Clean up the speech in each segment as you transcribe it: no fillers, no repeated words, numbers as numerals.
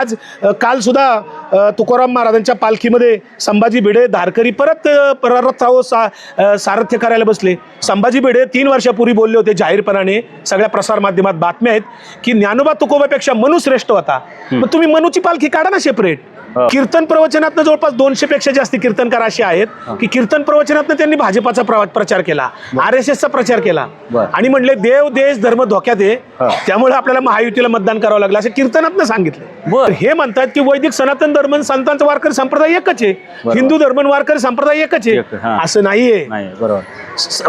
आज काल सुद्धा तुकाराम महाराजांच्या पालखीमध्ये संभाजी भिडे धारकरी परत सारथ्य करायला बसले। संभाजी भिडे 3 वर्षापूर्वी बोलले होते जाहीरपणाने, सगळ्या प्रसार माध्यमात बातम्या आहेत की ज्ञानोबा तुकोबापेक्षा मनू श्रेष्ठ होता। मग तुम्ही मनूची पालखी काढा ना सेपरेट। कीर्तन प्रवचनातनं जवळपास 200 पेक्षा जास्त कीर्तनकार असे आहेत की कीर्तन प्रवचनातनं त्यांनी भाजपाचा प्रचार केला, RSSचा प्रचार केला आणि म्हणले देव देश धर्म धोक्यात आहे, त्यामुळे आपल्याला महायुतीला मतदान करावं लागलं असं कीर्तनातनं सांगितलं। हे म्हणतात की वैदिक सनातन धर्म संतांचा वारकरी संप्रदाय एकच आहे, हिंदू धर्म वारकरी संप्रदाय एकच आहे, असं नाहीये।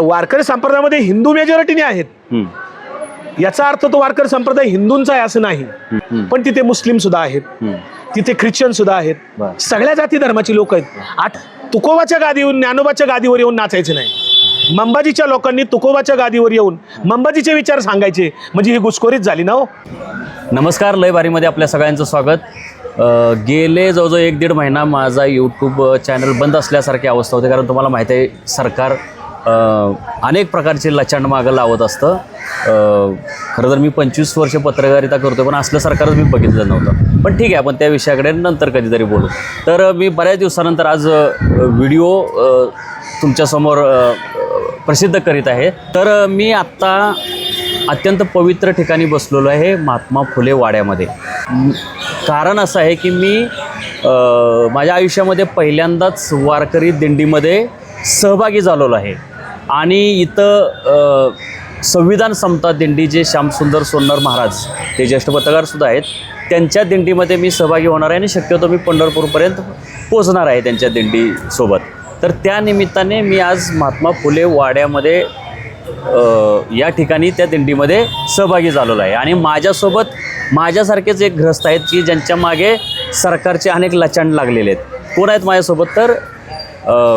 वारकरी संप्रदायामध्ये हिंदू मेजॉरिटीने आहेत, याचा अर्थ तो वारकरी संप्रदाय हिंदूंचा आहे असं नाही, पण तिथे मुस्लिम सुद्धा आहेत, तिथे ख्रिश्चन सुद्धा आहेत, सगळ्या जाती धर्माची लोक आहेत। तुकोबाच्या गादीवर ज्ञानोबाच्या गादीवर येऊन नाचायचं नाही, मंबाजीच्या लोकांनी तुकोबाच्या गादीवर येऊन मंबाजीचे विचार सांगायचे, म्हणजे ही घुसखोरीच झाली ना हो। नमस्कार, लय भारीमध्ये आपल्या सगळ्यांचं स्वागत। गेले जवळजवळ 1-1.5 महिना माझा यूट्यूब चॅनल बंद असल्यासारखी अवस्था होती, कारण तुम्हाला माहिती आहे सरकार अनेक प्रकारचे लचांड मागं लावत असतं। खरं तर मी 25 वर्ष पत्रकारिता करतो, पण असलं सरकारच मी बघितलं नव्हतं, पण ठीक आहे, आपण त्या विषयाकडे नंतर कधीतरी बोलू। तर मी बऱ्याच दिवसानंतर आज व्हिडिओ तुमच्यासमोर प्रसिद्ध करीत आहे। तर मी आत्ता अत्यंत पवित्र ठिकाणी बसलेलो आहे, महात्मा फुले वाड्यामध्ये। कारण असं आहे की मी माझ्या आयुष्यामध्ये पहिल्यांदाच वारकरी दिंडीमध्ये सहभागी झालेलो आहे आणि इथं संविधान समता दिंडी जे श्यामसुंदर सोन्नर महाराज, ते ज्येष्ठ पत्रकारसुद्धा आहेत, त्यांच्या दिंडीमध्ये मी सहभागी होणार आहे आणि शक्यतो मी पंढरपूरपर्यंत पोचणार आहे त्यांच्या दिंडीसोबत। तर त्या निमित्ताने मी आज महात्मा फुले वाड्यामध्ये या ठिकाणी त्या दिंडीमध्ये सहभागी झालेलो आहे आणि माझ्यासोबत माझ्यासारखेच एक गृहस्थ आहेत की ज्यांच्या मागे सरकारचे अनेक लचांड लागलेले आहेत। कोण आहेत माझ्यासोबत? तर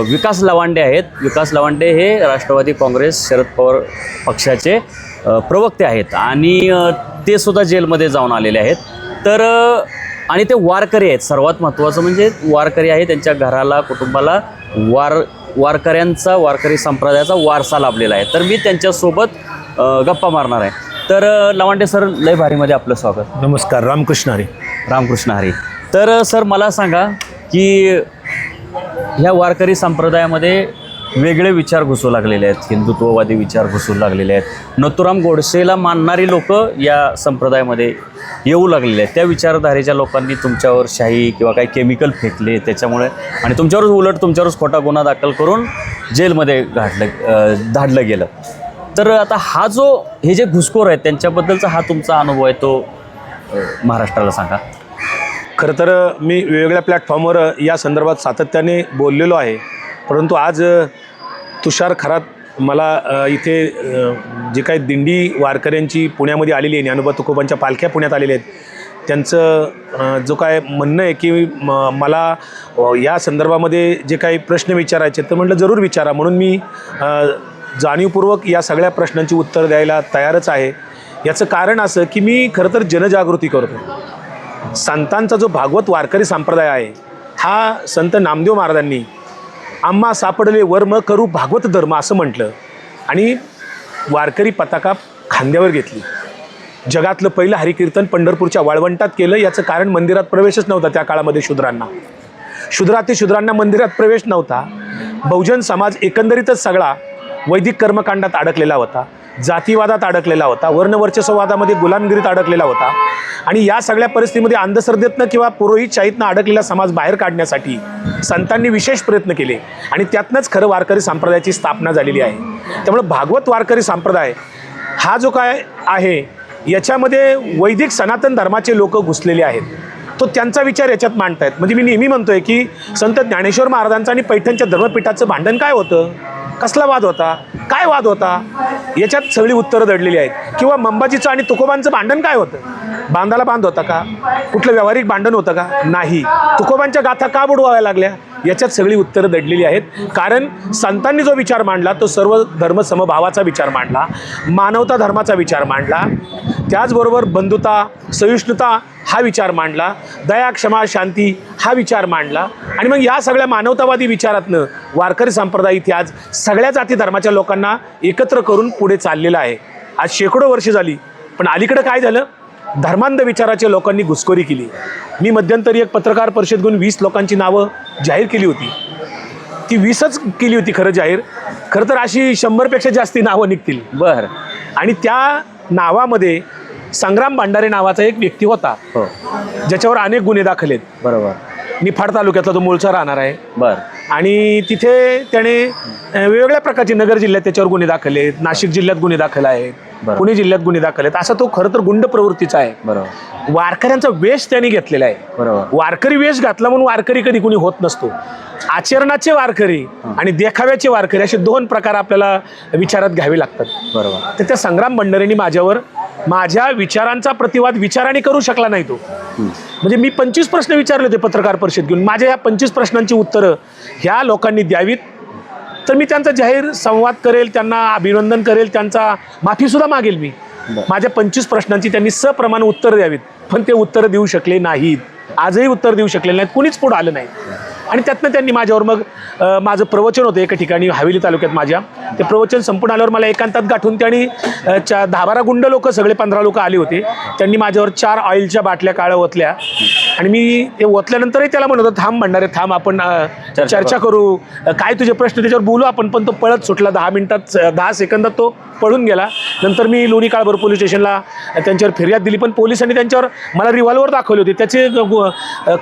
विकास लवांडे आहेत। विकास लवांडे हे राष्ट्रवादी काँग्रेस शरद पवार पक्षाचे प्रवक्ते आहेत आणि ते सुद्धा जेलमध्ये जाऊन आलेले आहेत। तर आणि ते वारकरी आहेत, सर्वात महत्त्वाचं म्हणजे वारकरी आहे, त्यांच्या घराला कुटुंबाला वारकरी संप्रदायाचा वारसा लाभलेला आहे। तर मी त्यांच्यासोबत गप्पा मारणार आहे। तर लवांडे सर, लय भारीमध्ये आपलं स्वागत। नमस्कार, रामकृष्ण हरी। रामकृष्ण हरी। तर सर मला सांगा की ह्या वारकरी संप्रदायामध्ये वेगळे विचार घुसू लागलेले आहेत, हिंदुत्ववादी विचार घुसू लागलेले आहेत, नथुराम गोडसेला मानणारी लोक या संप्रदायामध्ये येऊ लागलेले आहेत। त्या विचारधारेच्या लोकांनी तुमच्यावर शाही किंवा काही केमिकल फेकले त्याच्यामुळे, आणि तुमच्यावरच खोटा गुन्हा दाखल करून जेलमध्ये धाडलं गेलं। तर आता हे जे घुसखोर आहेत त्यांच्याबद्दलचा हा तुमचा अनुभव आहे, तो महाराष्ट्राला सांगा। खरं तर मी वेगवेगळ्या प्लॅटफॉर्मवर या संदर्भात सातत्याने बोललेलो आहे, परंतु आज तुषार खरात मला इथे जे काही दिंडी वारकऱ्यांची पुण्यामध्ये आलेली आहे, ज्ञानोबा तुकोबांच्या पालख्या पुण्यात आलेल्या आहेत, त्यांचं जो काय म्हणणं आहे की मला या संदर्भामध्ये जे काही प्रश्न विचारायचे तर म्हटलं जरूर विचारा, म्हणून मी जाणीवपूर्वक या सगळ्या प्रश्नांची उत्तर द्यायला तयारच आहे। याचं कारण असं की मी खरं तर जनजागृती करतो। संतांचा जो भागवत वारकरी संप्रदाय आहे, हा संत नामदेव महाराजांनी आम्हा सापडले वर्म करू भागवत धर्म असं म्हटलं आणि वारकरी पताका खांद्यावर घेतली। जगातलं पहिलं हरिकीर्तन पंढरपूरच्या वाळवंटात केलं। याचं कारण मंदिरात प्रवेशच नव्हता त्या काळामध्ये, शूद्रांना मंदिरात प्रवेश नव्हता। बहुजन समाज एकंदरीतच सगळा वैदिक कर्मकांडात अडकलेला होता, जातीवादात अडकलेला होता, वर्णवर्चस्ववादामध्ये गुलामगिरीत अडकलेला होता आणि या सगळ्या परिस्थितीमध्ये अंधश्रद्धेतनं किंवा पुरोहितशाहीतनं अडकलेला समाज बाहेर काढण्यासाठी संतांनी विशेष प्रयत्न केले आणि त्यातनंच खरं वारकरी संप्रदायाची स्थापना झालेली आहे। त्यामुळे भागवत वारकरी संप्रदाय हा जो काय आहे याच्यामध्ये वैदिक सनातन धर्माचे लोक घुसलेले आहेत, तो त्यांचा विचार याच्यात मांडतायत। म्हणजे मी नेहमी म्हणतोय की संत ज्ञानेश्वर महाराजांचं आणि पैठणच्या धर्मपीठाचं भांडण काय होतं, कसला वाद होता, काय वाद होता, याच्यात सगळी उत्तरं दडलेली आहेत। किंवा मंबाजीचं आणि तुकोबांचं भांडण काय होतं, बांधाला बांध होता का, कुठलं व्यावहारिक भांडण होतं का, नाही, तुकोबांच्या गाथा का बुडवाव्या लागल्या, याच्यात सगळी उत्तरं दडलेली आहेत। कारण संतांनी जो विचार मांडला तो सर्व धर्म समभावाचा विचार मांडला, मानवता धर्माचा विचार मांडला, त्याचबरोबर बंधुता सहिष्णुता हा विचार मांडला, दया क्षमा शांती हा विचार मांडला आणि मग या सगळ्या मानवतावादी विचारातनं वारकरी संप्रदाय इथे आज सगळ्या जाती धर्माच्या लोकांना एकत्र करून पुढे चाललेला आहे। आज शेकडो वर्ष झाली, पण अलीकडे काय झालं, धर्मांध विचाराच्या लोकांनी घुसखोरी केली. मी मध्यंतरी एक पत्रकार परिषद घेऊन 20 लोकांची नावं जाहीर केली होती. ती 20च केली होती खरं जाहीर. खरं तर अशी 100पेक्षा जास्ती नावं निघतील. बर. आणि त्या नावामध्ये संग्राम भांडारे नावाचा एक व्यक्ती होता, हो. ज्याच्यावर अनेक गुन्हे दाखल आहेत. बरोबर. निफाड तालुक्यातला तो मूळचा राहणार आहे. बर. आणि तिथे त्याने वेगवेगळ्या प्रकारचे, नगर जिल्ह्यात त्याच्यावर गुन्हे दाखल आहेत, नाशिक जिल्ह्यात गुन्हे दाखल आहेत, बरं. पुणे जिल्ह्यात गुन्हे दाखल आहेत. असा तो खरं तर गुंड प्रवृत्तीचा आहे. बरोबर. वारकऱ्यांचा वेश त्यांनी घेतलेला आहे. बरोबर. वारकरी वेश घातला म्हणून वारकरी कधी कुणी होत नसतो. आचरणाचे वारकरी आणि देखाव्याचे वारकरी असे 2 प्रकार आपल्याला विचारात घ्यावे लागतात. बरोबर. तर त्या संग्राम भंडारेंनी माझ्यावर माझ्या विचारांचा प्रतिवाद विचाराने करू शकला नाही तो. म्हणजे मी 25 प्रश्न विचारले होते पत्रकार परिषद घेऊन. माझ्या या 25 प्रश्नांची उत्तरं ह्या लोकांनी द्यावीत, तर मी त्यांचा जाहीर संवाद करेल, त्यांना अभिनंदन करेल, त्यांचा माफीसुद्धा मागेल मी. माझ्या 25 प्रश्नांची त्यांनी सप्रमाण उत्तर द्यावीत, पण ते उत्तर देऊ शकले नाहीत. आजही उत्तर देऊ शकले नाहीत, कुणीच पुढं आलं नाही. आणि त्यातनं त्यांनी माझ्यावर मग माझं प्रवचन होतं एका ठिकाणी हवेली तालुक्यात माझ्या. ते प्रवचन संपून आल्यावर मला एकांतात गाठून त्यांनी 10-12 गुंड लोक, सगळे 15 लोक आले होते. त्यांनी माझ्यावर 4 ऑइलच्या बाटल्या काळ्या ओतल्या. आणि मी ते ओतल्यानंतरही त्याला म्हणत होतो, थांब भंडारे थांब, आपण चर्चा करू, काय तुझे प्रश्न त्याच्यावर बोलू आपण. पण तो पळत सुटला. 10 सेकंदात तो पळून गेला. नंतर मी लोणी काळभोर पोलीस स्टेशनला त्यांच्यावर फिर्याद दिली, पण पोलिसांनी त्यांच्यावर मला रिव्हॉल्वर दाखवले होते. त्याचे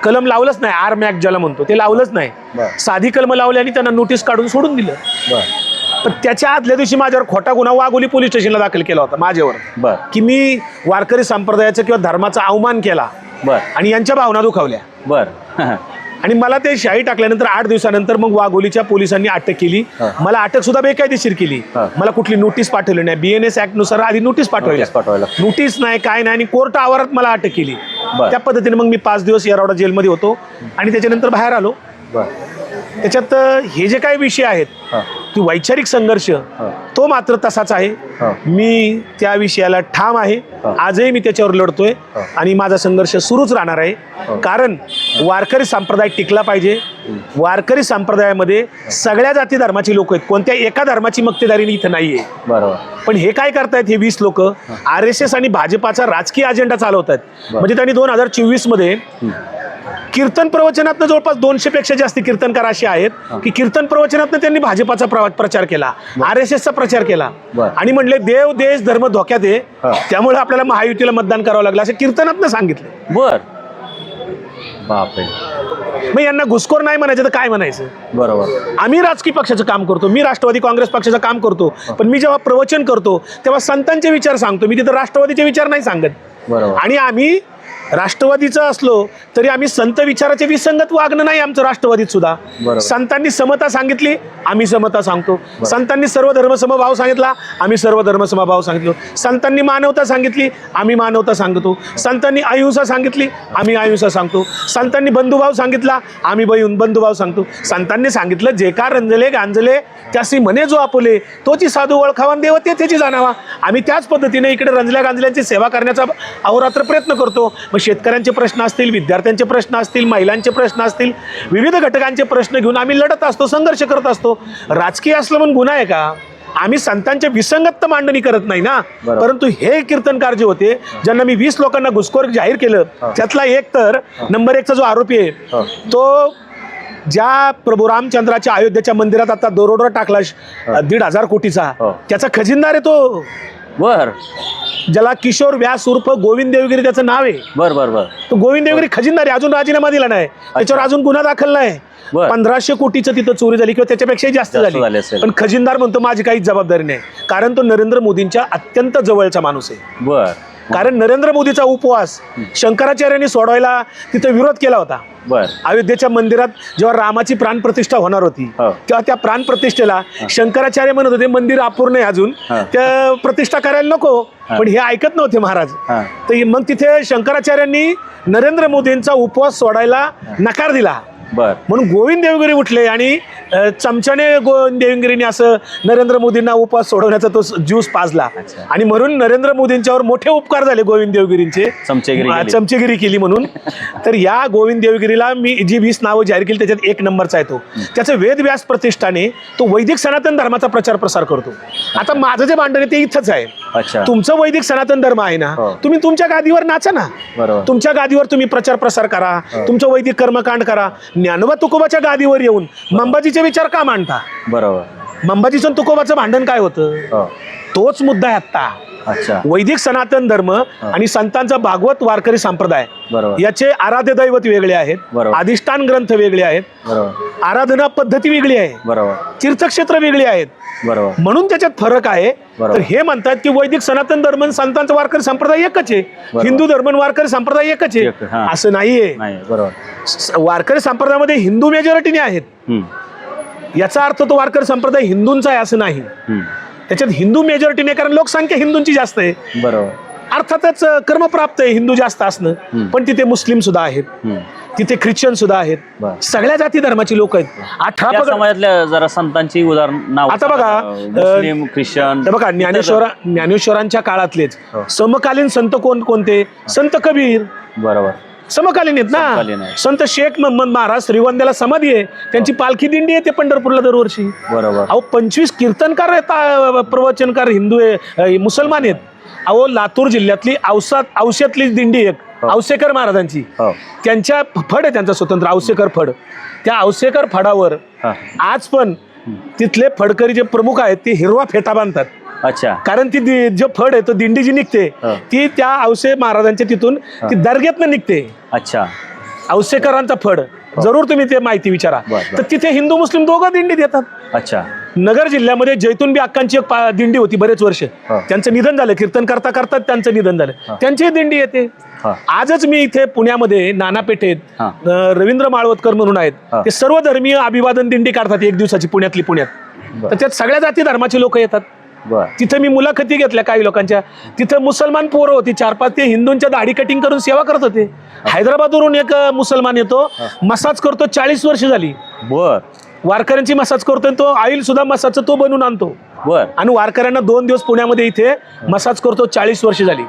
कलम लावलंच नाही, आर्म ॲक्ट ज्याला म्हणतो ते लावलंच नाही. साधी कलम लावली आणि त्यांना नोटीस काढून सोडून दिलं. पण त्याच्या आदल्या दिवशी माझ्यावर खोटा गुन्हा वाघोली पोलीस स्टेशनला दाखल केला होता माझ्यावर, की मी वारकरी संप्रदायाचा किंवा धर्माचा अवमान केला आणि यांच्या भावना दुखावल्या. बर. आणि मला ते शाही टाकल्यानंतर 8 दिवसानंतर मग वाघोलीच्या पोलिसांनी अटक केली. मला अटक सुद्धा बेकायदेशीर केली. मला कुठली नोटीस पाठवली नाही. BNS ऍक्ट नुसार आधी नोटीस पाठवली, नोटीस नाही, काय नाही, आणि कोर्ट आवारात मला अटक केली. त्या पद्धतीने मग मी 5 दिवस येरवडा जेलमध्ये होतो आणि त्याच्यानंतर बाहेर आलो. त्याच्यात हे जे काही विषय आहेत, की वैचारिक संघर्ष, तो मात्र तसाच आहे. मी त्या विषयाला ठाम आहे. आजही मी त्याच्यावर लढतोय आणि माझा संघर्ष सुरूच राहणार आहे. कारण वारकरी संप्रदाय टिकला पाहिजे. वारकरी संप्रदायामध्ये सगळ्या जाती धर्माची लोक आहेत, कोणत्या एका धर्माची मक्तेदारी इथं नाहीये. बरोबर. पण हे काय करतायत, हे 20 लोक RSS आणि भाजपाचा राजकीय अजेंडा चालवतात. म्हणजे त्यांनी 2024 मध्ये कीर्तन प्रवचनातनं जवळपास 200पेक्षा जास्त कीर्तनकार असे आहेत की कीर्तन प्रवचनातनं त्यांनी भाजपाचा प्रचार केला, RSSचा प्रचार केला आणि म्हणले देव देश धर्म धोक्यात आहे, त्यामुळे आपल्याला महायुतीला मतदान करावं लागलं असं कीर्तनातनं सांगितलं. बर. बापरे. मग यांना घुसखोर नाही म्हणायचं तर काय म्हणायचं? बरोबर. आम्ही राजकीय पक्षाचं काम करतो, मी राष्ट्रवादी काँग्रेस पक्षाचं काम करतो, पण मी जेव्हा प्रवचन करतो तेव्हा संतांचे विचार सांगतो. मी तिथं राष्ट्रवादीचे विचार नाही सांगत. बरोबर. आणि आम्ही राष्ट्रवादीचं असलो तरी आम्ही संत विचाराचे विसंगत वागणं नाही आमचं राष्ट्रवादीत सुद्धा. संतांनी समता सांगितली, आम्ही समता सांगतो. संतांनी सर्व धर्म समभाव सांगितला, आम्ही सर्व धर्म समभाव सांगितलो. संतांनी मानवता सांगितली, आम्ही मानवता सांगतो. संतांनी अहिंसा सांगितली, आम्ही अहिंसा सांगतो. संतांनी बंधुभाव सांगितला, आम्ही बंधुभाव सांगतो. संतांनी सांगितलं, जे का रंजले गांजले त्यासी म्हणे जो आपुले, तोची साधू ओळखावा देव ते त्याची जाणावा. आम्ही त्याच पद्धतीने इकडे रंजल्या गांजल्यांची सेवा करण्याचा अहोरात्र प्रयत्न करतो. मग शेतकऱ्यांचे प्रश्न असतील, विद्यार्थ्यांचे प्रश्न असतील, महिलांचे प्रश्न असतील, विविध घटकांचे प्रश्न घेऊन आम्ही लढत असतो, संघर्ष करत असतो. राजकीय असलं म्हणून गुन्हा आहे का? आम्ही संतांच्या विसंगत मांडणी करत नाही ना. परंतु हे कीर्तनकार जे होते, ज्यांना मी 20 लोकांना घुसखोर जाहीर केलं, त्यातला एक तर नंबर 1चा जो आरोपी आहे, तो ज्या प्रभू रामचंद्राच्या अयोध्येच्या मंदिरात आता दरोडा टाकला 1,500 कोटीचा, त्याचा खजिनदार आहे तो. बर. ज्याला किशोर व्यास उर्फ गोविंद देवगिरी त्याचं नाव आहे. बर बर बर. तो गोविंद देवगिरी खजिनदार आहे. अजून राजीनामा दिला नाही, त्याच्यावर अजून गुन्हा दाखल नाही. 1500 कोटीचं तिथं चोरी झाली किंवा त्याच्यापेक्षाही जास्त झाली, पण खजिनदार म्हणतो माझी काहीच जबाबदारी नाही, कारण तो नरेंद्र मोदींच्या अत्यंत जवळचा माणूस आहे. बर. कारण नरेंद्र मोदीचा उपवास शंकराचार्यांनी सोडवायला तिथे विरोध केला होता. अयोध्येच्या मंदिरात जेव्हा रामाची प्राणप्रतिष्ठा होणार होती, तेव्हा त्या प्राणप्रतिष्ठेला शंकराचार्य म्हणत होते मंदिर अपूर्ण आहे अजून, त्या प्रतिष्ठा करायला नको, पण हे ऐकत नव्हते महाराज. तर मग तिथे शंकराचार्यांनी नरेंद्र मोदींचा उपवास सोडायला नकार दिला. म्हणून गोविंद देवगिरी उठले आणि चमच्याने गोविंद देवगिरीने असं नरेंद्र मोदींना उपवास सोडवण्याचा तो ज्यूस पाजला अच्छा. आणि म्हणून नरेंद्र मोदींच्यावर मोठे उपकार झाले गोविंद देवगिरींचे, चमचेगिरी केली. चमचेगिरी केली म्हणून. तर या गोविंद देवगिरीला मी जी 20 नावं जाहीर केली त्याच्यात 1 नंबरचा आहे तो. त्याचं वेदव्यास प्रतिष्ठाने तो वैदिक सनातन धर्माचा प्रचार प्रसार करतो. आता माझं जे भांडण आहे ते इथंच आहे. अच्छा. तुमचं वैदिक सनातन धर्म आहे ना, हो. तुम्ही तुमच्या गादीवर नाचा ना, बरोबर. तुमच्या गादीवर तुम्ही प्रचार प्रसार करा, तुमचं वैदिक कर्मकांड करा. ज्ञानोबा तुकोबाच्या गादीवर येऊन मंबाजीचे विचार का मांडता? बरोबर. मंबाजीचं आणि तुकोबाचं भांडण काय होतं? हो. तोच मुद्दा आहे आता. अच्छा. वैदिक सनातन धर्म आणि संतांचा भागवत वारकरी संप्रदाय बरोबर. याचे आराध्य दैवत वेगळे आहेत, बरोबर. अधिष्ठान ग्रंथ वेगळे आहेत, बरोबर. आराधना पद्धती वेगळी आहे, बरोबर. तीर्थक्षेत्र वेगळी आहेत, बरोबर. म्हणून त्याच्यात फरक आहे. बरोबर. तर हे म्हणतात की वैदिक सनातन धर्म आणि संतांचा वारकरी संप्रदाय एकच आहे, बरोबर. हिंदू धर्म आणि वारकरी संप्रदाय एकच एक, आहे, हां. असं नाहीये. नाही. बरोबर. वारकरी संप्रदायामध्ये हिंदू मेजॉरिटीने आहेत, याचा अर्थ तो वारकरी संप्रदाय हिंदूंचा आहे असं नाही. त्याच्यात हिंदू मेजॉरिटीने, कारण लोकसंख्या हिंदूंची जास्त आहे. बरोबर. अर्थातच कर्मप्राप्त आहे हिंदू जास्त असणं, पण तिथे मुस्लिम सुद्धा आहेत, तिथे ख्रिश्चन सुद्धा आहेत, बरं. सगळ्या जाती धर्माची लोक आहेत. 18 त्या पगड. समाजातल्या जरा संतांची उदाहरण नाव आता बघा, मुस्लिम, ख्रिश्चन. हे बघा, ज्ञानेश्वरांच्या काळातलेच हो. समकालीन संत कोणते? संत कबीर बरोबर. समकालीन आहेत समकालीन ना. आहे. संत शेख महम्मद महाराज श्रीगोंद्याला समाधी आहे, त्यांची पालखी दिंडी येते पंढरपूरला दरवर्षी. बरोबर. अहो 25 कीर्तनकार आहेत, प्रवचनकार हिंदू आहे, मुसलमान आहेत. अहो लातूर जिल्ह्यातली औस्यातली दिंडी एक औसेकर महाराजांची, त्यांच्या फड आहे त्यांचा स्वतंत्र औसेकर फड. त्या औसेकर फडावर आज पण तिथले फडकरी जे प्रमुख आहेत ते हिरवा फेटा बांधतात. अच्छा. कारण ती जो फड आहे तो दिंडी जी निघते ती त्या औसे महाराजांच्या तिथून ती दर्ग्यातनं निघते. अच्छा. औसेकरांचा फड जरूर तुम्ही ते माहिती विचारा. तर तिथे हिंदू मुस्लिम दोघं दिंडी देतात. अच्छा. नगर जिल्ह्यामध्ये जैतून बी अक्कांची एक दिंडी होती बरेच वर्ष, त्यांचं निधन झालं, कीर्तन करता करता त्यांचं निधन झालं, त्यांची दिंडी येते. आजच मी इथे पुण्यामध्ये नानापेठेत रवींद्र माळवतकर म्हणून आहेत, ते सर्व धर्मीय अभिवादन दिंडी काढतात 1 दिवसाची पुण्यात. तर त्यात सगळ्या जाती धर्माची लोक येतात. तिथे मी मुलाखती घेतल्या काही लोकांच्या. तिथं मुसलमान पोरं होती 4-5, ते हिंदूंच्या दाढी कटिंग करून सेवा करत होते. हैदराबादवरून एक मुसलमान येतो, मसाज करतो, 40 वर्ष झाली. वारकऱ्यांची मसाज करतो, तो ऑइल सुद्धा मसाजचं तो बनवून आणतो आणि वारकऱ्यांना 2 दिवस पुण्यामध्ये इथे मसाज करतो, 40 वर्ष झाली.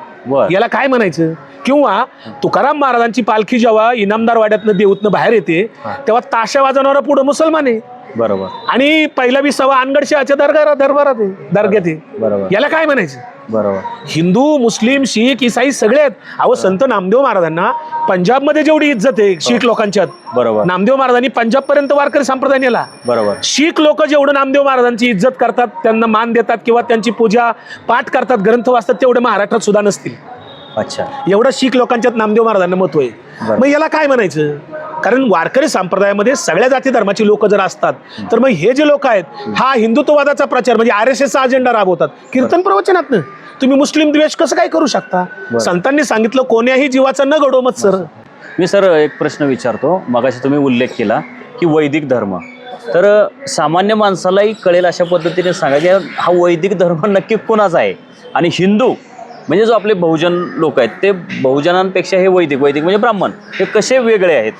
याला काय म्हणायचं? किंवा तुकाराम महाराजांची पालखी जेव्हा इनामदार वाड्यातनं देऊतनं बाहेर येते तेव्हा ताशा वाजवणारा पुढे मुसलमान आहे. बरोबर. आणि पहिला 20वा अनगडशहाच्या दरबारात आहे, दर्ग्यात आहे. बरोबर. याला काय म्हणायचं? बरोबर. हिंदू, मुस्लिम, शीख, इसाई सगळे आहेत. अहो संत नामदेव महाराजांना पंजाबमध्ये जेवढी इज्जत आहे शीख लोकांच्यात, बरोबर, नामदेव महाराजांनी पंजाब पर्यंत वारकरी संप्रदाय नेला. बरोबर. शीख लोक जेवढं नामदेव महाराजांची इज्जत करतात, त्यांना मान देतात किंवा त्यांची पूजा पाठ करतात, ग्रंथ वाचतात, तेवढे महाराष्ट्रात सुद्धा नसतील. अच्छा. एवढं शीख लोकांच्यात नामदेव महाराजांना महत्व आहे. मग याला काय म्हणायचं? कारण वारकरी संप्रदायामध्ये सगळ्या जाती धर्माची लोक जर असतात तर मग हे जे लोक आहेत हा हिंदुत्ववादाचा प्रचार म्हणजे RSSचा अजेंडा राबवतात. कीर्तन प्रवचनातनं तुम्ही मुस्लिम द्वेष कसं काय करू शकता? संतांनी सांगितलं कोण्याही जीवाचा न घडो मत. सर मी एक प्रश्न विचारतो. मगाशी तुम्ही उल्लेख केला की वैदिक धर्म, तर सामान्य माणसालाही कळेल अशा पद्धतीने सांगा की हा वैदिक धर्म नक्की कोणाचा आहे, आणि हिंदू म्हणजे जो आपले बहुजन लोक आहेत ते बहुजनांपेक्षा हे वैदिक म्हणजे ब्राह्मण हे कसे वेगळे आहेत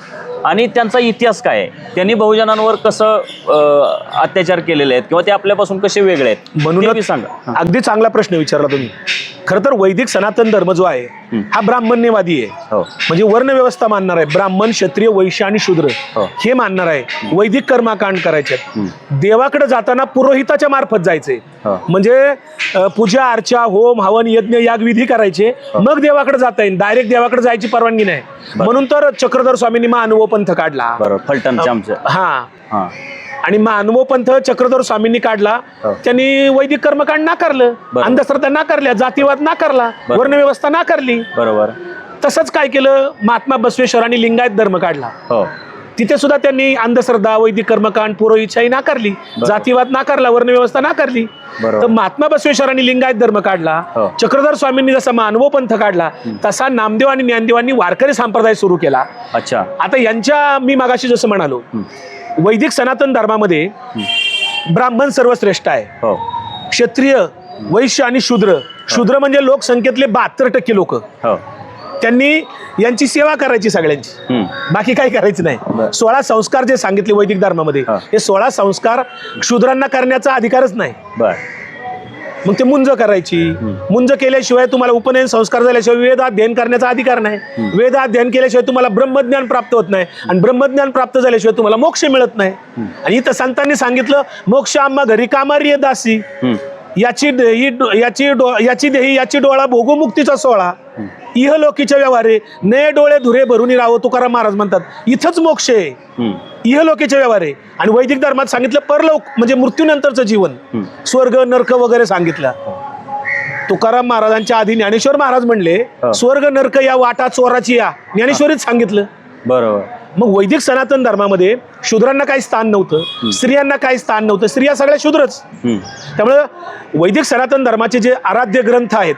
आणि त्यांचा इतिहास काय आहे, त्यांनी बहुजनांवर कसं अत्याचार केलेले आहेत किंवा ते आपल्यापासून कसे वेगळे आहेत, म्हणून सांगा. अगदी चांगला प्रश्न विचारला तुम्ही. खरं तर वैदिक सनातन धर्म जो आहे हा ब्राह्मण्यवादी आहे. म्हणजे वर्ण व्यवस्था मानणार आहे, ब्राह्मण, क्षत्रिय, वैश्य आणि शूद्र हे मानणार आहे. वैदिक कर्मकांड करायचे, देवाकडे जाताना पुरोहिताच्या मार्फत जायचे, म्हणजे पूजा अर्चा, होम, हवन, यज्ञ, यागविधी करायचे, मग देवाकडे जाता येईल. डायरेक्ट देवाकडे जायची परवानगी नाही. म्हणून तर चक्रधर स्वामींनी महानुभव पंथ काढला. हा. आणि महानुभव पंथ चक्रधर स्वामींनी काढला. त्यांनी वैदिक कर्मकांड नाकारलं, अंधश्रद्धा नाकारल्या, जातीवाद नाकारला, वर्णव्यवस्था नाकारली. बरोबर. तसंच काय केलं, महात्मा बसवेश्वरांनी लिंगायत धर्म काढला. तिथे सुद्धा त्यांनी अंधश्रद्धा, वैदिक कर्मकांड, पुरोहितशाही नाकारली, जातीवाद नाकारला, वर्णव्यवस्था नाकारली. तर महात्मा बसवेश्वरांनी लिंगायत धर्म काढला, चक्रधर स्वामींनी जसा मानव पंथ काढला तसा नामदेव आणि ज्ञानदेवांनी वारकरी संप्रदाय सुरू केला. अच्छा. आता यांच्या मी मागाशी जसं म्हणालो वैदिक सनातन धर्मामध्ये ब्राह्मण सर्वश्रेष्ठ आहे, क्षत्रिय, वैश्य आणि शूद्र. शूद्र म्हणजे लोकसंख्येतले 72% लोक, त्यांनी यांची सेवा करायची सगळ्यांची, बाकी काही करायचं नाही. 16 संस्कार जे सांगितले वैदिक धर्मामध्ये, हे 16 संस्कार शूद्रांना करण्याचा अधिकारच नाही. मग ते मुंज करायची, मुंज केल्याशिवाय तुम्हाला उपनयन संस्कार झाल्याशिवाय वेद अध्ययन करण्याचा अधिकार नाही. वेद अध्ययन केल्याशिवाय तुम्हाला ब्रह्मज्ञान प्राप्त होत नाही, आणि ब्रह्मज्ञान प्राप्त झाल्याशिवाय तुम्हाला मोक्ष मिळत नाही. आणि इथं संतांनी सांगितलं, मोक्ष आम्हा घरी कामार्य दासी, याची देही याची डोळा भोगू मुक्तीचा सोहळा, इहलोकीच्या व्यवहारे नये डोळे धुरे भरून राहो, तुकाराम महाराज म्हणतात. इथंच मोक्ष आहे, इहलोकीच्या व्यवहारे. आणि वैदिक धर्मात सांगितलं परलोक म्हणजे मृत्यूनंतरचं जीवन, स्वर्ग नरक वगैरे सांगितलं. तुकाराम महाराजांच्या आधी ज्ञानेश्वर महाराज म्हणले, स्वर्ग नरक या वाटा चोराची या, ज्ञानेश्वरीच सांगितलं. बरोबर. मग वैदिक सनातन धर्मामध्ये शूद्रांना काही स्थान नव्हतं, स्त्रियांना काही स्थान नव्हतं, स्त्रिया सगळ्या शूद्रच. त्यामुळं वैदिक सनातन धर्माचे जे आराध्य ग्रंथ आहेत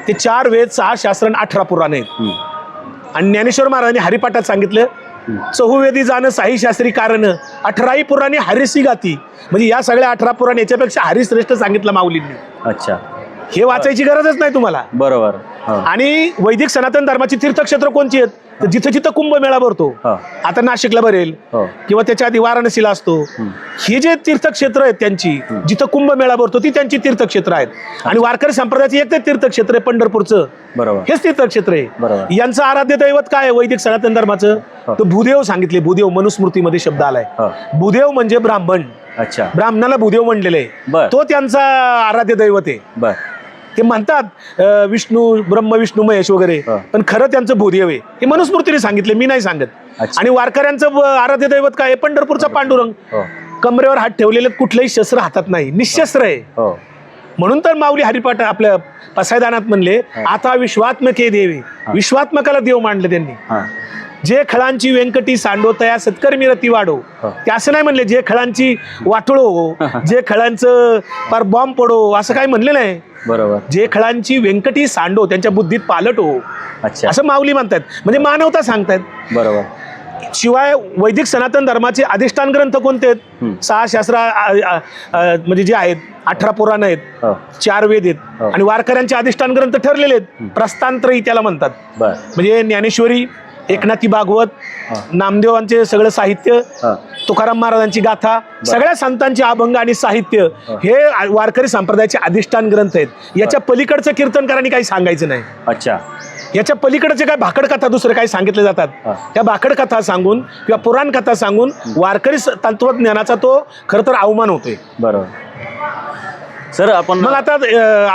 ते 4 वेद, 6 शास्त्र आणि 18 पुराण आहेत. आणि ज्ञानेश्वर महाराजांनी हरिपाठात सांगितलं, चहुवेदी जाणं साही शास्त्री कारण, 18 पुराणे हरिसी गाती. म्हणजे या सगळ्या 18 पुराण याच्यापेक्षा हरिश्रेष्ठ सांगितलं माऊलींनी. अच्छा, हे वाचायची गरजच नाही तुम्हाला. बरोबर. आणि वैदिक सनातन धर्माची तीर्थक्षेत्र कोणची आहेत, तर जिथं जिथं कुंभमेळा भरतो, आता नाशिकला भरेल किंवा त्याच्या आधी वाराणसीला असतो, ही जे तीर्थक्षेत्र आहेत त्यांची, जिथं कुंभमेळा भरतो ती त्यांची तीर्थक्षेत्र आहेत. आणि वारकरी संप्रदायाची एक ते तीर्थक्षेत्र आहे पंढरपूरचं, बरोबर, हेच तीर्थक्षेत्र आहे. यांचं आराध्य दैवत काय आहे वैदिक सनातन धर्माचं, तर भूदेव सांगितले. भूदेव मनुस्मृतीमध्ये शब्द आलाय. भूदेव म्हणजे ब्राह्मण. अच्छा, ब्राह्मणाला भूदेव म्हणलेलं आहे, तो त्यांचा आराध्य दैवत आहे. ते म्हणतात विष्णू, ब्रह्म, विष्णू, महेश वगैरे, पण खरं त्यांचं भूदेव आहे. हे मनुस्मृतीने सांगितले, मी नाही सांगत. आणि वारकऱ्यांचं आराध्य दैवत काय आहे, पंढरपूरचा पांडुरंग. कमरेवर हात ठेवलेले, कुठलंही शस्त्र हातात नाही, निशस्त्र आहे. म्हणून तर माऊली हरिपाठ आपल्या पसायदानात म्हणले, आता विश्वात्मके देवे, विश्वात्मकाला देव मांडले त्यांनी. जे खळांची व्यंकटी सांडो तया सत्कर्मी रती वाढो. ते असं नाही म्हणले जे खळांची वाटोळो, जे खळांचं पार बॉम्ब पडो, असं काही म्हणले नाही. बरोबर. जे खळांची व्यंकटी सांडो, त्यांच्या बुद्धीत पालट हो, असं माऊली म्हणतात. म्हणजे मानवता सांगतायत. बरोबर. शिवाय वैदिक सनातन धर्माचे अधिष्ठान ग्रंथ कोणते आहेत, 6 शास्त्र म्हणजे जे आहेत, 18 पुराण आहेत, 4 वेद आहेत. आणि वारकऱ्यांचे अधिष्ठान ग्रंथ ठरलेले आहेत, प्रस्थानत्रयी त्याला म्हणतात. म्हणजे ज्ञानेश्वरी, एकनाथी भागवत, नामदेवांचे सगळं साहित्य, तुकाराम महाराजांची गाथा, सगळ्या संतांचे अभंग आणि साहित्य, हे वारकरी संप्रदायाचे अधिष्ठान ग्रंथ आहेत. याच्या पलीकडचं कीर्तनकारांनी काही सांगायचं नाही. अच्छा, याच्या पलीकडचे काय भाकड कथा दुसरे काही सांगितले जातात, त्या भाकड कथा सांगून किंवा पुराण कथा सांगून वारकरी तत्वज्ञानाचा तो खरं तर अवमान होतोय. बरोबर. सर, आपण मग आता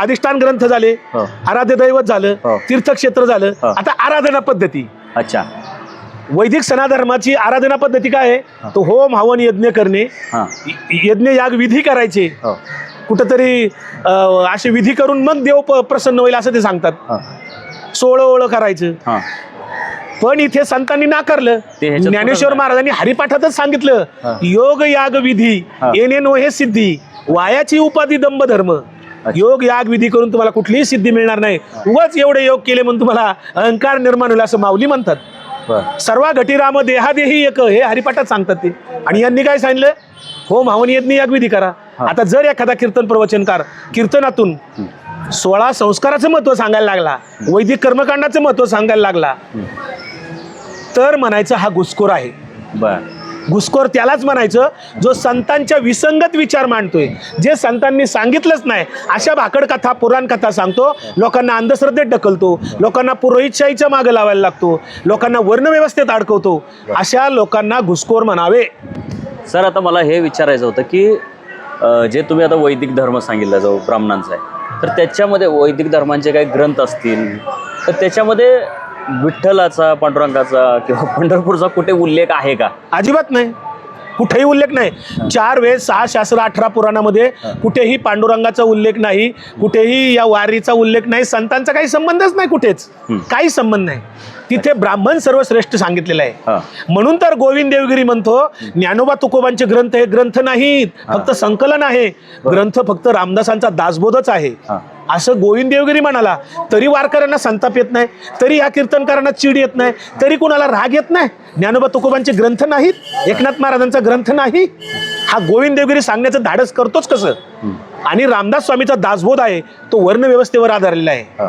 अधिष्ठान ग्रंथ झाले, आराध्य दैवत झालं, तीर्थक्षेत्र झालं, आता आराधना पद्धती. अच्छा, वैदिक सनाधर्माची आराधना पद्धती काय आहे, तो होम हवन यज्ञ करणे, यज्ञ याग विधी करायचे. कुठंतरी असे विधी करून मग देव प्रसन्न होईल असं ते सांगतात. सोळं करायचं. पण इथे संतांनी नाकारलं. ज्ञानेश्वर महाराजांनी हरिपाठातच सांगितलं, योग याग विधी येणे नो हे सिद्धी, वायाची उपाधी दंभ धर्म. योग याग विधी करून तुम्हाला कुठलीही सिद्धी मिळणार नाही. उगाच एवढे योग केले म्हणून तुम्हाला अहंकार निर्माण होईल असं माऊली म्हणतात. सर्व घटी राम देहादेही एक, हे हरिपाठात सांगतात ते. आणि यांनी काय सांगितलं, होम हवन यज्ञ याग विधी करा. आता जर एखादा कीर्तन प्रवचनकार कीर्तनातून 16 संस्काराचं महत्व सांगायला लागला, वैदिक कर्मकांडाचं महत्व सांगायला लागला, तर म्हणायचं हा घुसखोर आहे. घुसखोर त्यालाच म्हणायचं जो संतांच्या विसंगत विचार मांडतोय, जे संतांनी सांगितलंच नाही अशा भाकड कथा, पुराण कथा सांगतो, लोकांना अंधश्रद्धेत ढकलतो, लोकांना पुरोहितशाहीच्या मागे लावायला लागतो, लोकांना वर्णव्यवस्थेत अडकवतो. अशा लोकांना घुसखोर म्हणावे. सर, आता मला हे विचारायचं होतं की जे तुम्ही आता वैदिक धर्म सांगितला जो ब्राह्मणांचा आहे, तर त्याच्यामध्ये वैदिक धर्मांचे काही ग्रंथ असतील, तर त्याच्यामध्ये विठ्ठलाचा, पांडुरंगाचा किंवा पंढरपूरचा कुठे उल्लेख आहे का? अजिबात नाही, कुठेही उल्लेख नाही. 4 वेद, 6 शास्त्र, 18 पुराणामध्ये कुठेही पांडुरंगाचा उल्लेख नाही, कुठेही या वारीचा उल्लेख नाही. संतांचा काही संबंधच नाही, कुठेच काही संबंध नाही. तिथे ब्राह्मण सर्वश्रेष्ठ सांगितलेलं आहे. म्हणून तर गोविंद देवगिरी म्हणतो, ज्ञानोबा तुकोबांचे ग्रंथ हे ग्रंथ नाहीत, फक्त संकलन आहे. ग्रंथ फक्त रामदासांचा दासबोधच आहे असं गोविंद देवगिरी म्हणाला. तरी वारकऱ्यांना संताप येत नाही, तरी या कीर्तनकारांना चीड येत नाही, तरी कुणाला राग येत नाही. ज्ञानोबा तुकोबांचे ग्रंथ नाहीत, एकनाथ महाराजांचा ग्रंथ नाही, हा गोविंद देवगिरी सांगण्याचं धाडस करतोच कसं? आणि रामदास स्वामीचा दासबोध आहे, तो वर्णव्यवस्थेवर आधारलेला आहे.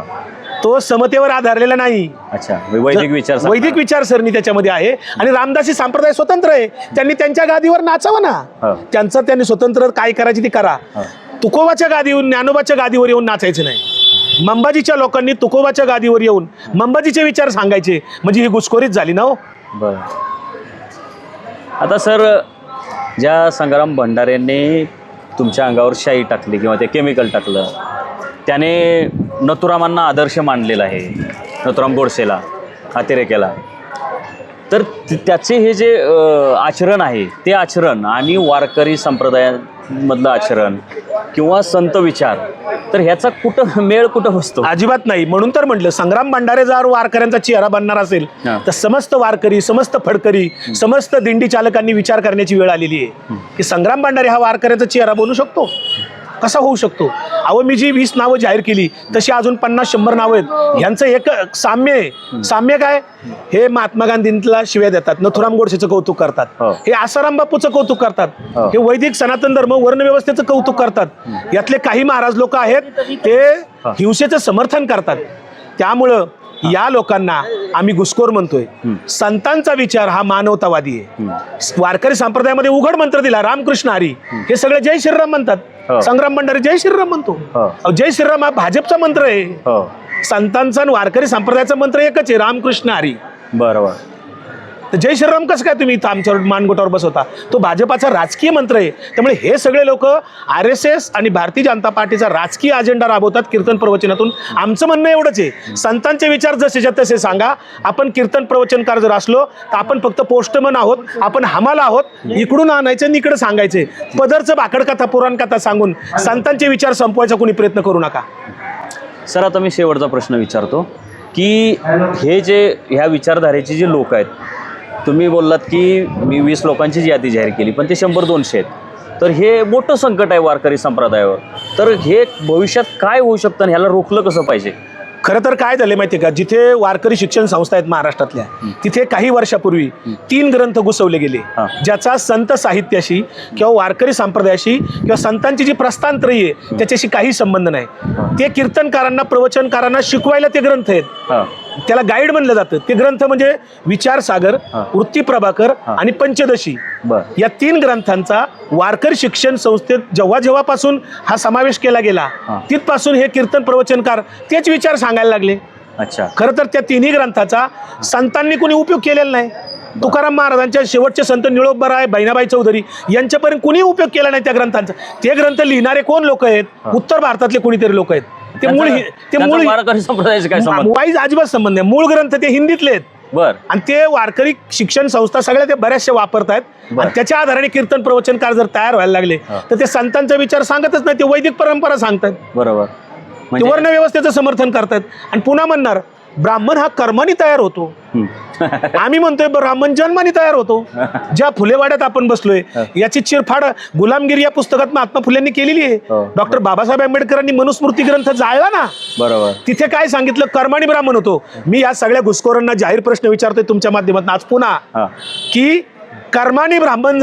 तो समतेवर आधारलेला नाही. अच्छा, वैदिक विचार वैदिक विचारसरणी त्याच्यामध्ये आहे. आणि रामदासी संप्रदाय स्वतंत्र आहे, त्यांनी त्यांच्या गादीवर नाचावं ना. त्यांचं त्यांनी स्वतंत्र काय करायची ती करा. तुकोबाच्या गादीवर, ज्ञानोबाच्या गादीवर येऊन नाचायचं नाही. मंबाजीच्या लोकांनी तुकोबाच्या गादीवर येऊन मंबाजीचे विचार सांगायचे, म्हणजे ही घुसखोरीच झाली ना हो. बरं. आता सर, ज्या संग्राम भंडारेंनी तुमच्या अंगावर शाई टाकली किंवा ते केमिकल टाकलं, त्याने नथुरामांना आदर्श मानलेला आहे, नथुराम गोडसेला, अतिरेक्याला. तर त्याचे हे जे आचरण आहे ते आचरण आणि वारकरी संप्रदायामधलं आचरण किंवा संत विचार, तर ह्याचा कुठं मेळ कुठं बसतो? अजिबात नाही. म्हणून तर म्हटलं, संग्राम भंडारे जर वारकऱ्यांचा चेहरा बनणार असेल तर समस्त वारकरी, समस्त फडकरी, समस्त दिंडी चालकांनी विचार करण्याची वेळ आलेली आहे की संग्राम भंडारे हा वारकऱ्यांचा चेहरा बनू शकतो, कसा होऊ शकतो. अहो, मी जी 20 नावं जाहीर केली तशी अजून 50-100 नावं आहेत. ह्यांचं एक साम्य आहे. साम्य काय? हे महात्मा गांधींना शिव्या देतात, नथुराम गोडसेचं कौतुक करतात, हे आसाराम बापूचं कौतुक करतात, हे वैदिक सनातन धर्म वर्णव्यवस्थेचं कौतुक करतात. यातले काही महाराज लोक आहेत ते हिंसेचं समर्थन करतात. त्यामुळं या लोकांना आम्ही घुसखोर म्हणतोय. संतांचा विचार हा मानवतावादी आहे. वारकरी संप्रदायामध्ये उघड मंत्र दिला, रामकृष्ण हरी. हे सगळे जय श्रीराम म्हणतात. संग्राम भंडारे जय श्रीराम म्हणतो. जय श्रीराम हा भाजपचा मंत्र आहे. संतांचा आणि वारकरी संप्रदायाचा मंत्र एकच आहे, रामकृष्ण हरी. बरोबर. तर जय श्रीराम कसं काय तुम्ही इथं आमच्यावर मानगोटावर बसवता? तो भाजपाचा राजकीय मंत्र आहे. त्यामुळे हे सगळे लोक RSS आणि भारतीय जनता पार्टीचा राजकीय अजेंडा राबवतात कीर्तन प्रवचनातून. आमचं म्हणणं एवढंच आहे, संतांचे विचार जसेच्या तसे सांगा. आपण कीर्तन प्रवचनकार जर असलो तर आपण फक्त पोस्टमन आहोत, आपण हमाला आहोत. इकडून आणायचं आणि इकडं सांगायचे. पदरचं भाकड कथा, पुराण कथा सांगून संतांचे विचार संपवायचा कोणी प्रयत्न करू नका. सर, आता मी शेवटचा प्रश्न विचारतो की हे जे ह्या विचारधारेचे जे लोक आहेत, तुम्ही बोललात की मी 20 लोकांचीच यादी जाहीर केली, पण ते 100-200 आहेत. तर हे मोठं संकट आहे वारकरी संप्रदायावर. तर हे भविष्यात काय होऊ शकतं आणि ह्याला रोखलं कसं पाहिजे? खरं तर काय झालं माहिती आहे का, जिथे वारकरी शिक्षण संस्था आहेत महाराष्ट्रातल्या, तिथे काही वर्षापूर्वी 3 ग्रंथ घुसवले गेले, ज्याचा संत साहित्याशी किंवा वारकरी संप्रदायाशी किंवा संतांची जी प्रस्थानत्रयी आहे त्याच्याशी काही संबंध नाही. ते कीर्तनकारांना, प्रवचनकारांना शिकवायला ते ग्रंथ आहेत. त्याला गाईड म्हणलं जातं. ते ग्रंथ म्हणजे विचारसागर, वृत्ती प्रभाकर आणि पंचदशी. या 3 ग्रंथांचा वारकरी शिक्षण संस्थेत जेव्हापासून हा समावेश केला गेला, तिथपासून हे कीर्तन प्रवचनकार तेच विचार सांगायला लागले. अच्छा. खरं तर त्या 3ही ग्रंथाचा संतांनी कोणी उपयोग केलेला नाही. तुकाराम महाराजांच्या शेवटचे संत निळोबाराय, बहिणाबाई चौधरी यांच्यापर्यंत कुणी उपयोग केला नाही त्या ग्रंथांचा. ते ग्रंथ लिहिणारे कोण लोक आहेत? उत्तर भारतातले कोणीतरी लोक आहेत. ते मूळ वारकरी संप्रदायाचे काय संबंध? वाईज अजिबात संबंध नाही. मूळ ग्रंथ ते हिंदीतले आहेत. बर. आणि ते वारकरी शिक्षण संस्था सगळ्या ते बऱ्याचशा वापरतायत. आणि त्याच्या आधाराने कीर्तन प्रवचनकार जर तयार व्हायला लागले तर ते संतांचा विचार सांगतच नाही, ते वैदिक परंपरा सांगतात. बरोबर. ते वर्ण व्यवस्थेचं समर्थन करतात. आणि पुन्हा म्हणणार ब्राह्मण हा कर्माने तयार होतो. आम्ही म्हणतोय ब्राह्मण जन्माने तयार होतो. ज्या फुलेवाड्यात आपण बसलोय याची चिरफाड गुलामगिरी या पुस्तकात महात्मा फुलेंनी केलेली आहे. डॉक्टर बाबासाहेब आंबेडकरांनी मनुस्मृती ग्रंथ जाळला ना. बरोबर. तिथे काय सांगितलं? कर्माने ब्राह्मण होतो. मी या सगळ्या घुसखोरांना जाहीर प्रश्न विचारतोय तुमच्या माध्यमातून आज पुन्हा, की कर्माने ब्राह्मण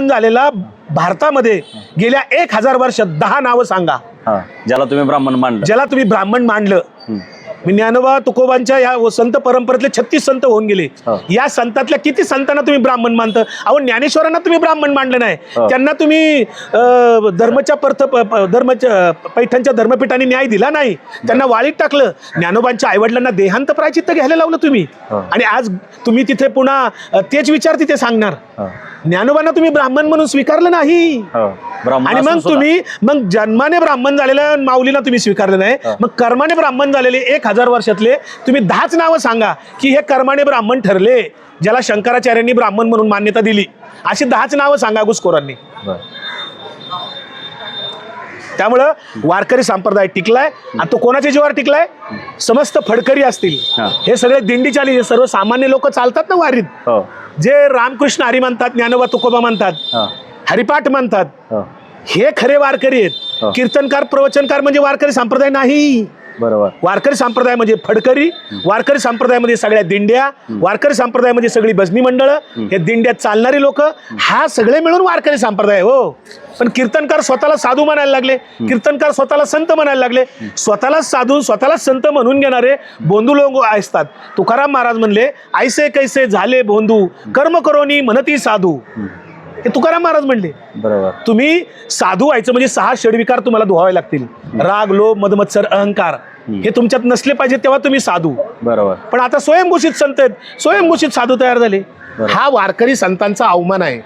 झालेला भारतामध्ये गेल्या 1000 वर्षात 10 नावं सांगा ज्याला तुम्ही ब्राह्मण मानलं. मी ज्ञानोबा तुकोबांच्या या संत परंपरेतले 36 संत होऊन गेले. या संतातल्या किती संतांना तुम्ही ब्राह्मण मानता? अहो, ज्ञानेश्वरांना तुम्ही ब्राह्मण मानलं नाही. त्यांना तुम्ही धर्मच्या पैठणच्या धर्मपीठाने न्याय दिला नाही, त्यांना वाळीत टाकलं. ज्ञानोबांच्या आईवडिलांना देहांत प्रायचित्त घ्यायला लावलं तुम्ही. आणि आज तुम्ही तिथे पुन्हा तेच विचार तिथे सांगणार. ज्ञानोबांना तुम्ही ब्राह्मण म्हणून स्वीकारलं नाही. आणि मग जन्माने ब्राह्मण झालेल्या माऊलीला तुम्ही स्वीकारलं नाही. मग कर्माने ब्राह्मण झालेले 1000 वर्षातले तुम्ही 10च नावं सांगा की हे कर्माने ब्राह्मण ठरले, ज्याला शंकराचार्यांनी ब्राह्मण म्हणून मान्यता दिली. अशी 10च नावं सांगा घुसखोरांनी. त्यामुळं वारकरी संप्रदाय टिकलाय. आणि तो कोणाच्या जीवावर टिकलाय? समस्त फडकरी असतील, हे सगळे दिंडी चाली, सर्वसामान्य लोक चालतात ना वारीत, जे रामकृष्ण हरी म्हणतात, ज्ञानोबा तुकोबा म्हणतात, हरिपाठ म्हणतात, हे खरे वारकरी आहेत. कीर्तनकार प्रवचनकार म्हणजे वारकरी संप्रदाय नाही. बरोबर. वारकरी संप्रदाय म्हणजे फडकरी, वारकरी संप्रदायामध्ये सगळ्या दिंड्या, वारकरी संप्रदायामध्ये सगळी भजनी मंडळ, हे दिंड्यात चालणारी लोक, हा सगळे मिळून वारकरी संप्रदाय. हो, पण कीर्तनकार स्वतःला साधू म्हणायला लागले, कीर्तनकार स्वतःला संत म्हणायला लागले, स्वतःला साधू स्वतःला संत म्हणून घेणारे बोंधू लोक असतात. तुकाराम महाराज म्हणले, ऐसे कैसे झाले बोंधू, कर्म करोनी म्हणती साधू. हे तुकाराम महाराज म्हणले. बरोबर. तुम्ही साधू व्हायचं म्हणजे 6 षडविकार तुम्हाला धुवावे लागतील. राग, लोभ, मद, मत्सर, अहंकार हे तुमच्यात नसले पाहिजे, तेव्हा तुम्ही साधू. बरोबर. पण आता स्वयंघोषित संत आहेत, स्वयंघोषित साधू तयार झाले. हा वारकरी संतांचा अवमान आहे.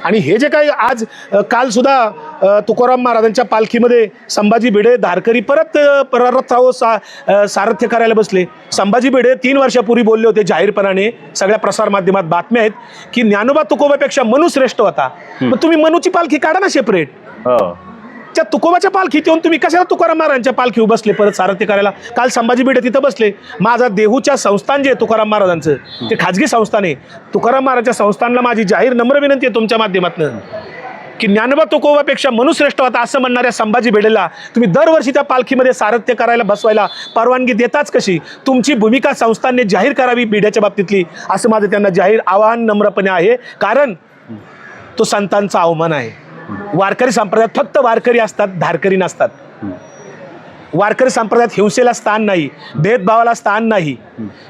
आणि हे जे काही आज काल सुद्धा तुकाराम महाराजांच्या पालखीमध्ये संभाजी भिडे धारकरी परत रथावर सारथ्य करायला बसले. संभाजी भिडे 3 वर्षापूर्वी बोलले होते जाहीरपणाने, सगळ्या प्रसार माध्यमात बातम्या आहेत की ज्ञानोबा तुकोबापेक्षा मनु श्रेष्ठ होता. मग तुम्ही मनुची पालखी काढा ना सेपरेट. त्या तुकोबाच्या पालखीत येऊन तुम्ही कशाला तुकाराम महाराजांच्या पालखी बसले परत सारथ्य करायला? काल संभाजी भिडे तिथं बसले. माझा देहूच्या संस्थान जे आहे तुकाराम महाराजांचं, ते खाजगी संस्थान आहे. तुकाराम महाराजांच्या संस्थानला माझी जाहीर नम्र विनंती आहे तुमच्या माध्यमातून की ज्ञानोबा तुकोबापेक्षा मनु श्रेष्ठ होता असं म्हणणाऱ्या संभाजी भिडेला तुम्ही दरवर्षी त्या पालखीमध्ये सारथ्य करायला बसवायला परवानगी देताच कशी? तुमची भूमिका संस्थानने जाहीर करावी भिड्याच्या बाबतीतली, असं माझं त्यांना जाहीर आवाहन नम्रपणे आहे. कारण तो संतांचा अवमान आहे. वारकरी संप्रदायात फक्त वारकरी असतात, धारकरी नसतात. वारकरी संप्रदायात हिंसेला स्थान नाही, भेदभावाला स्थान नाही.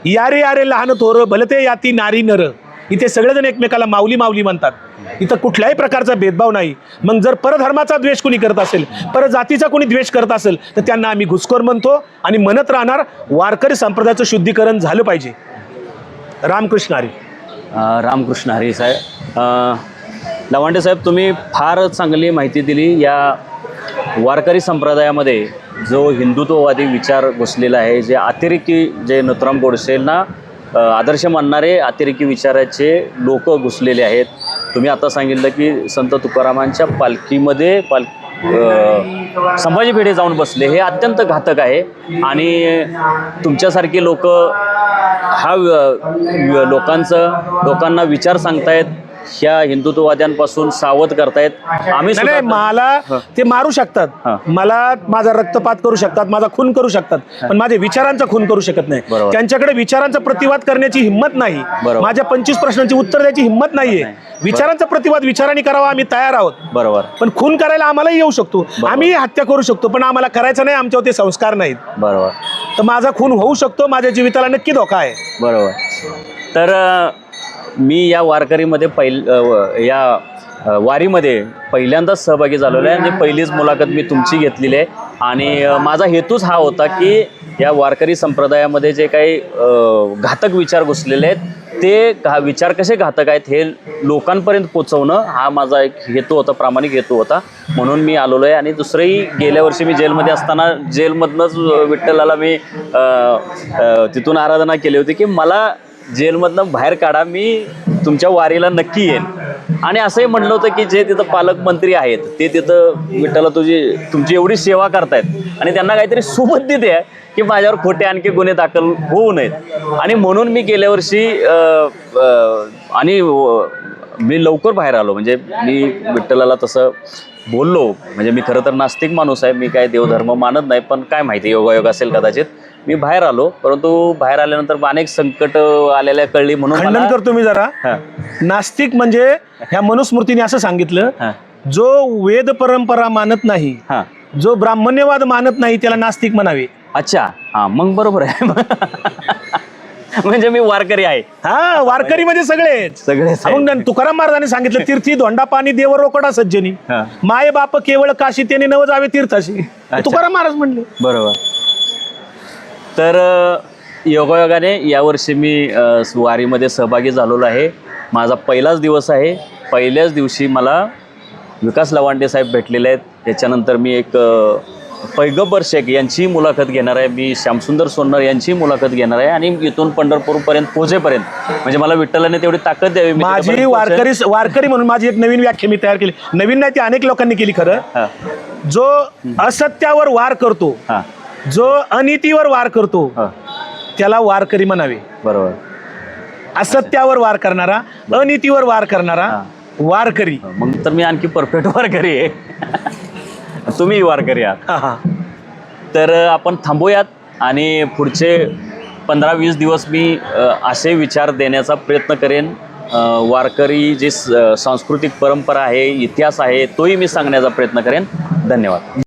यारे यारे लहान थोर भलते याती नारी नर, इथे सगळेजण एकमेकाला माऊली माऊली म्हणतात. इथं कुठल्याही प्रकारचा भेदभाव नाही. मग जर परधर्माचा द्वेष कोणी करत असेल, परजातीचा कोणी द्वेष करत असेल, तर त्यांना आम्ही घुसखोर म्हणतो आणि म्हणत राहणार. वारकरी संप्रदायाचं शुद्धीकरण झालं पाहिजे. रामकृष्ण हरी. रामकृष्ण हरी साहेब. लवांडे साहेब, तुम्ही फार चांगली माहिती दिली. या वारकरी संप्रदायामध्ये जो हिंदुत्ववादी विचार घुसलेला आहे, जे अतिरेकी, जे नथुराम गोडसेंना आदर्श मानणारे अतिरेकी विचाराचे लोक घुसलेले आहेत. तुम्ही आता सांगितलं की संत तुकारामांच्या पालखीमध्ये संभाजी भिडे जाऊन बसले, हे अत्यंत घातक आहे. आणि तुमच्यासारखे लोक हा लोकांना विचार सांगतायत, ह्या हिंदुत्ववाद्यांपासून सावध करतायत. आम्ही मला ते मारू शकतात, मला माझा रक्तपात करू शकतात, माझा खून करू शकतात, पण माझ्या विचारांचा खून करू शकत नाही. त्यांच्याकडे विचारांचा प्रतिवाद करण्याची हिंमत नाही, माझ्या 25 प्रश्नांची उत्तर द्यायची हिंमत नाहीये. विचारांचा प्रतिवाद विचारांनी करावा, आम्ही तयार आहोत. बरोबर. पण खून करायला आम्हालाही येऊ शकतो, आम्ही हत्या करू शकतो, पण आम्हाला करायचं नाही, आमच्यावर ते संस्कार नाहीत. बरोबर. तर माझा खून होऊ शकतो, माझ्या जीविताला नक्की धोका आहे. बरोबर. तर मी या वारकरीमध्ये या वारीमध्ये पहिल्यांदाच सहभागी झालेलो आहे आणि पहिलीच मुलाखत मी तुमची घेतलेली आहे. आणि माझा हेतूच हा होता की या वारकरी संप्रदायामध्ये जे काही घातक विचार घुसलेले आहेत, ते विचार कसे घातक आहेत हे लोकांपर्यंत पोचवणं हा माझा एक हेतू होता, प्रामाणिक हेतू होता. म्हणून मी आलेलो आहे. आणि दुसरंही, गेल्या वर्षी मी जेलमध्ये असताना जेलमधनंच विठ्ठलाला मी तिथून आराधना केली होती की मला जेलमधनं बाहेर काढा, मी तुमच्या वारीला नक्की येईन. आणि असंही म्हणलं होतं की जे तिथं पालकमंत्री आहेत ते तिथं विठ्ठला तुमची एवढी सेवा करतायत आणि त्यांना काहीतरी सुबुद्धी द्या की माझ्यावर खोटे आणखी गुन्हे दाखल होऊ नयेत. आणि म्हणून मी गेल्या वर्षी आणि मी लवकर बाहेर आलो. म्हणजे मी विठ्ठलाला तसं बोललो, म्हणजे मी खरं तर नास्तिक माणूस आहे, मी काय देवधर्म मानत नाही, पण काय माहिती योगायोग असेल कदाचित. मी बाहेर आलो, परंतु बाहेर आल्यानंतर अनेक संकट आलेल्या कळली. म्हणून खंडन करतो मी जरा. नास्तिक म्हणजे ह्या मनुस्मृतीने असं सांगितलं, जो वेद परंपरा मानत नाही, जो ब्राह्मण्यवाद मानत नाही, त्याला नास्तिक म्हणावे. अच्छा, हा, मग बरोबर आहे. म्हणजे मी वारकरी आहे. हा, वारकरी म्हणजे सगळे. मग तुकाराम महाराजांनी सांगितलं, तीर्थी धोंडा पाणी देव रोकडा सज्जनी, माय बाप केवळ काशी त्याने नव जावे तीर्थाशी. तुकाराम महाराज म्हणले. बरोबर. तर योगायोगाने यावर्षी मी वारीमध्ये सहभागी झालेलो आहे. माझा पहिलाच दिवस आहे. पहिल्याच दिवशी मला विकास लवांडे साहेब भेटलेले आहेत. त्याच्यानंतर मी एक पैगंबर शेख यांची मुलाखत घेणार आहे, मी श्यामसुंदर सोनर यांची मुलाखत घेणार आहे. आणि इथून पंढरपूरपर्यंत पोहोचेपर्यंत म्हणजे मला विठ्ठलाने तेवढी ताकद द्यावी. माझी वारकरी म्हणून माझी एक नवीन व्याख्या मी तयार केली. नवीन नाही, ती अनेक लोकांनी केली. खरं, जो असत्यावर वार करतो, जो अनितीवर वार करतो, त्याला वारकरी म्हणावे. बरोबर. असत्यावर वार करणारा, अनितीवर वार करणारा वारकरी. मग तर मी आणखी परफेक्ट वारकरी आहे. तुम्ही वारकरी आहात. तर आपण थांबूयात आणि पुढचे 15-20 दिवस मी असे विचार देण्याचा प्रयत्न करेन. वारकरी जी सांस्कृतिक परंपरा आहे, इतिहास आहे, तोही मी सांगण्याचा प्रयत्न करेन. धन्यवाद.